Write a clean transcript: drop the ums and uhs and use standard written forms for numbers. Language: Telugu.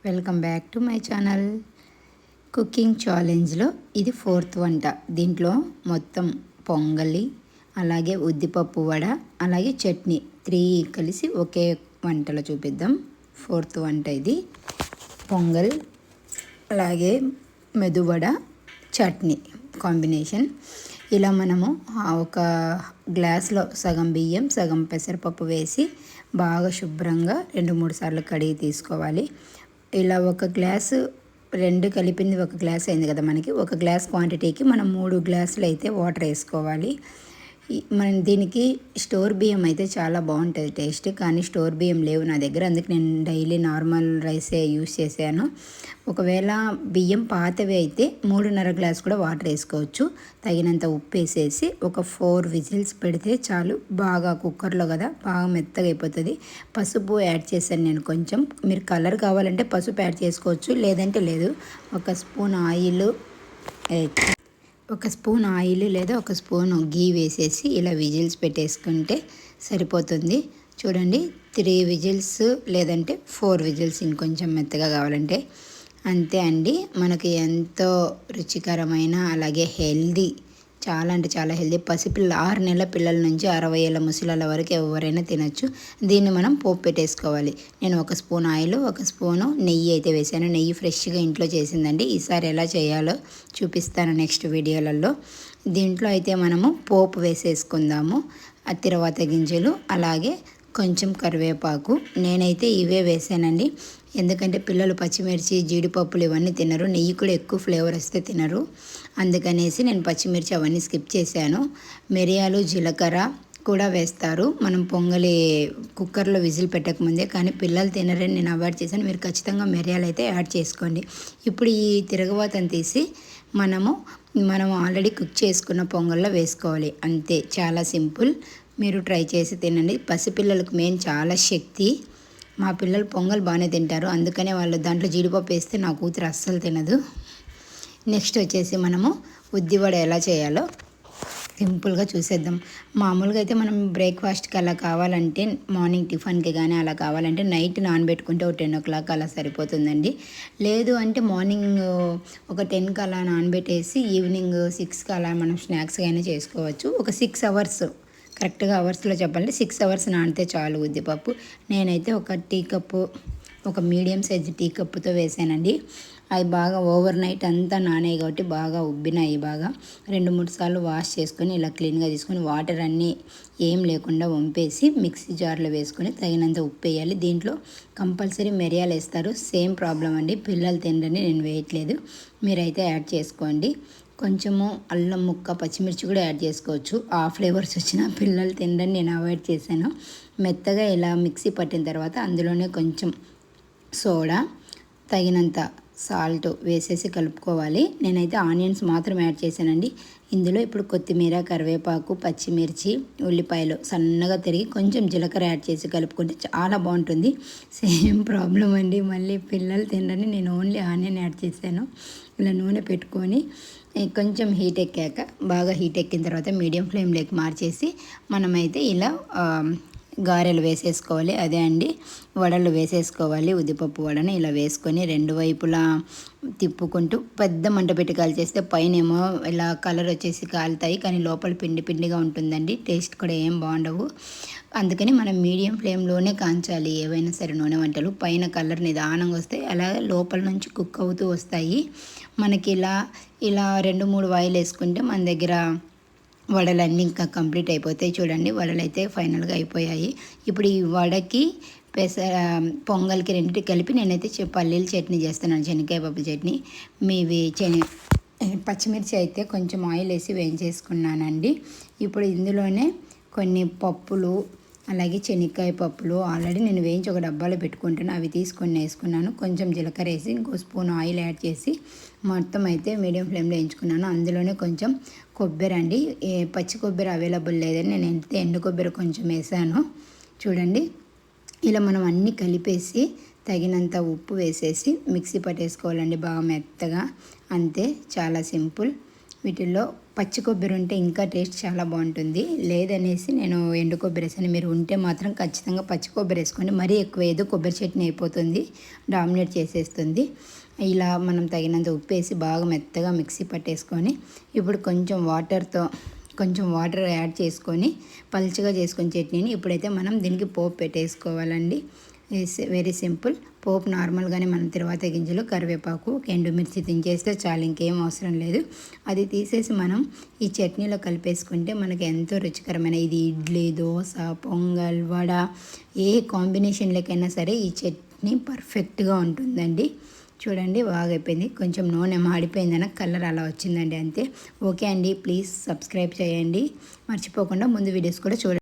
Welcome back to my channel. Cooking ఛాలెంజ్లో ఇది 4th వంట. దీంట్లో మొత్తం పొంగలి, అలాగే ఉద్దిపప్పు వడ, అలాగే చట్నీ 3 కలిసి ఒకే వంటలో చూపిద్దాం. 4th వంట ఇది. పొంగల్, అలాగే మెదువడ, చట్నీ కాంబినేషన్. ఇలా మనము ఒక గ్లాస్లో సగం బియ్యం, సగం పెసరపప్పు వేసి బాగా శుభ్రంగా 2-3 సార్లు కడిగి తీసుకోవాలి. ఇలా ఒక గ్లాసు 2 కలిపింది ఒక గ్లాస్ అయింది కదా మనకి. ఒక గ్లాస్ క్వాంటిటీకి మనం 3 గ్లాసులు అయితే వాటర్ వేసుకోవాలి. మనం దీనికి స్టోర్ బియ్యం అయితే చాలా బాగుంటుంది టేస్ట్, కానీ స్టోర్ బియ్యం లేవు నా దగ్గర, అందుకే నేను డైలీ నార్మల్ రైసే యూస్ చేశాను. ఒకవేళ బియ్యం పాతవి అయితే 3.5 గ్లాస్ కూడా వాటర్ వేసుకోవచ్చు. తగినంత ఉప్పు వేసేసి ఒక 4 విజిల్స్ పెడితే చాలు. బాగా కుక్కర్లో కదా బాగా మెత్తగా అయిపోతుంది. పసుపు యాడ్ చేశాను నేను కొంచెం. మీరు కలర్ కావాలంటే పసుపు యాడ్ చేసుకోవచ్చు, లేదంటే లేదు. ఒక స్పూన్ ఆయిల్ లేదా ఒక స్పూన్ గీ వేసేసి ఇలా విజిల్స్ పెట్టేసుకుంటే సరిపోతుంది. చూడండి, 3 విజిల్స్ లేదంటే 4 విజిల్స్ ఇంకొంచెం మెత్తగా కావాలంటే. అంతే అండి, మనకి ఎంతో రుచికరమైన అలాగే హెల్దీ, చాలా అంటే చాలా హెల్దీ. పసిపిల్ల 6 నెలల పిల్లల నుంచి 60 ఏళ్ళ ముసలాళ్ళ వరకు ఎవరైనా తినొచ్చు. దీన్ని మనం పోపు పెట్టేసుకోవాలి. నేను ఒక స్పూన్ ఆయిల్, ఒక స్పూను నెయ్యి అయితే వేసాను. నెయ్యి ఫ్రెష్గా ఇంట్లో చేసిందండి. ఈసారి ఎలా చేయాలో చూపిస్తాను నెక్స్ట్ వీడియోలలో. దీంట్లో అయితే మనము పోపు వేసేసుకుందాము. తిరువాత గింజలు, అలాగే కొంచెం కరివేపాకు. నేనైతే ఇవే వేసానండి, ఎందుకంటే పిల్లలు పచ్చిమిర్చి, జీడిపప్పులు ఇవన్నీ తినరు. నెయ్యి కూడా ఎక్కువ ఫ్లేవర్ వస్తే తినరు, అందుకనేసి నేను పచ్చిమిర్చి అవన్నీ స్కిప్ చేశాను. మిరియాలు, జీలకర్ర కూడా వేస్తారు మనం పొంగలి కుక్కర్లో విజిల్ పెట్టకముందే, కానీ పిల్లలు తినరని నేను అవాయిడ్ చేశాను. మీరు ఖచ్చితంగా మిరియాలు అయితే యాడ్ చేసుకోండి. ఇప్పుడు ఈ తిరగవాతను తీసి మనం ఆల్రెడీ కుక్ చేసుకున్న పొంగల్లో వేసుకోవాలి. అంతే, చాలా సింపుల్. మీరు ట్రై చేసి తినండి. పసిపిల్లలకు మెయిన్ చాలా శక్తి. మా పిల్లలు పొంగల్ బాగానే తింటారు, అందుకనే వాళ్ళు దాంట్లో జీడిపప్పు వేస్తే నా కూతురు అస్సలు తినదు. నెక్స్ట్ వచ్చేసి మనము ఉద్దివడ ఎలా చేయాలో సింపుల్గా చూసేద్దాం. మామూలుగా అయితే మనం బ్రేక్ఫాస్ట్కి అలా కావాలంటే, మార్నింగ్ టిఫిన్కి కానీ అలా కావాలంటే నైట్ నానబెట్టుకుంటే ఒక 10 o'clock అలా సరిపోతుందండి. లేదు అంటే మార్నింగ్ ఒక 10కి అలా నానబెట్టేసి ఈవినింగ్ 6కి అలా మనం స్నాక్స్ అయినా చేసుకోవచ్చు. ఒక 6 hours, కరెక్ట్గా అవర్స్లో చెప్పాలంటే 6 hours నానితే చాలు ఉద్దిపప్పు. నేనైతే ఒక టీ కప్పు, ఒక మీడియం సైజ్ టీ కప్పుతో వేసానండి. అవి బాగా ఓవర్ నైట్ అంతా నానాయి కాబట్టి బాగా ఉబ్బినాయి. బాగా 2-3 సార్లు వాష్ చేసుకొని ఇలా క్లీన్గా తీసుకొని వాటర్ అన్నీ ఏం లేకుండా వంపేసి మిక్సీ జార్లో వేసుకొని తగినంత ఉప్పు వేయాలి. దీంట్లో కంపల్సరీ మిరియాలు వేస్తారు. సేమ్ ప్రాబ్లం అండి, పిల్లలు తినరని నేను వేయట్లేదు, మీరైతే యాడ్ చేసుకోండి. కొంచెము అల్లం ముక్క, పచ్చిమిర్చి కూడా యాడ్ చేసుకోవచ్చు. ఆ ఫ్లేవర్స్ వచ్చిన పిల్లలు తినరని నేను అవాయిడ్ చేశాను. మెత్తగా ఇలా మిక్సీ పట్టిన తర్వాత అందులోనే కొంచెం సోడా, తగినంత సాల్ట్ వేసేసి కలుపుకోవాలి. నేనైతే ఆనియన్స్ మాత్రం యాడ్ చేశానండి. ఇందులో ఇప్పుడు కొత్తిమీర, కరివేపాకు, పచ్చిమిర్చి, ఉల్లిపాయలు సన్నగా తరిగి కొంచెం జీలకర్ర యాడ్ చేసి కలుపుకుంటే చాలా బాగుంటుంది. సేమ్ ప్రాబ్లం అండి, మళ్ళీ పిల్లలు తినరని నేను ఓన్లీ ఆనియన్ యాడ్ చేశాను. ఇలా నూనె పెట్టుకొని కొంచెం హీట్ ఎక్కాక, బాగా హీట్ ఎక్కిన తర్వాత మీడియం ఫ్లేమ్లోకి మార్చేసి మనమైతే ఇలా గారెలు వేసేసుకోవాలి. అదే అండి, వడలు వేసేసుకోవాలి. ఉద్దిపప్పు వడని ఇలా వేసుకొని 2 వైపులా తిప్పుకుంటూ పెద్ద మంట పెట్టి కాల్చేస్తే పైనేమో ఇలా కలర్ వచ్చేసి కాలుతాయి, కానీ లోపల పిండి పిండిగా ఉంటుందండి. టేస్ట్ కూడా ఏం బాగుండవు. అందుకని మనం మీడియం ఫ్లేమ్లోనే కాంచాలి ఏవైనా సరే నూనె వంటలు. పైన కలర్ నిదానంగా వస్తాయి, అలాగే లోపల నుంచి కుక్ అవుతూ వస్తాయి. మనకి ఇలా 2-3 వాయిలు వేసుకుంటే మన దగ్గర వడలన్నీ ఇంకా కంప్లీట్ అయిపోతాయి. చూడండి, వడలు అయితే ఫైనల్గా అయిపోయాయి. ఇప్పుడు ఈ వడకి పొంగల్కి రెండింటి కలిపి నేనైతే పల్లీల చట్నీ చేస్తున్నాను, శనగకాయ పప్పు చట్నీ. మీవి పచ్చిమిర్చి అయితే కొంచెం ఆయిల్ వేసి వేయించేసుకున్నానండి. ఇప్పుడు ఇందులోనే కొన్ని పప్పులు, అలాగే శనగకాయ పప్పులు ఆల్రెడీ నేను వేయించి ఒక డబ్బాలో పెట్టుకుంటాను, అవి తీసుకొని వేసుకున్నాను. కొంచెం జీలకర్ర వేసి ఇంకో స్పూన్ ఆయిల్ యాడ్ చేసి మొత్తం అయితే మీడియం ఫ్లేమ్లో వేయించుకున్నాను. అందులోనే కొంచెం కొబ్బరి అండి, పచ్చి కొబ్బరి అవైలబుల్ లేదని నేను ఎండు కొబ్బరి కొంచెం వేసాను. చూడండి, ఇలా మనం అన్నీ కలిపేసి తగినంత ఉప్పు వేసేసి మిక్సీ పట్టేసుకోవాలండి బాగా మెత్తగా. అంతే, చాలా సింపుల్. వీటిల్లో పచ్చి కొబ్బరి ఉంటే ఇంకా టేస్ట్ చాలా బాగుంటుంది. లేదనేసి నేను ఎండు కొబ్బరి వేసాను. మీరు ఉంటే మాత్రం ఖచ్చితంగా పచ్చి కొబ్బరి వేసుకోండి. మరీ ఎక్కువ ఏదో కొబ్బరి చట్నీ అయిపోతుంది, డామినేట్ చేసేస్తుంది. ఇలా మనం తగినంత ఉప్పు వేసి బాగా మెత్తగా మిక్సీ పట్టేసుకొని ఇప్పుడు కొంచెం వాటర్ యాడ్ చేసుకొని పలుచగా చేసుకొని చట్నీని ఇప్పుడైతే మనం దీనికి పోపు పెట్టేసుకోవాలండి. Very simple. పోపు నార్మల్గానే మనం తర్వాత గింజలు, కరివేపాకు, ఎండుమిర్చి దించేస్తే చాలు, ఇంకేం అవసరం లేదు. అది తీసేసి మనం ఈ చట్నీలో కలిపేసుకుంటే మనకి ఎంతో రుచికరమైన, ఇది ఇడ్లీ, దోశ, పొంగల్, వడ ఏ కాంబినేషన్లకైనా సరే ఈ చట్నీ పర్ఫెక్ట్గా ఉంటుందండి. చూడండి బాగా అయిపోయింది. కొంచెం నూనె మాడిపోయిందన కలర్ అలా వచ్చిందండి, అంతే. ఓకే అండి, ప్లీజ్ సబ్స్క్రైబ్ చేయండి మర్చిపోకుండా. ముందు వీడియోస్ కూడా చూడండి.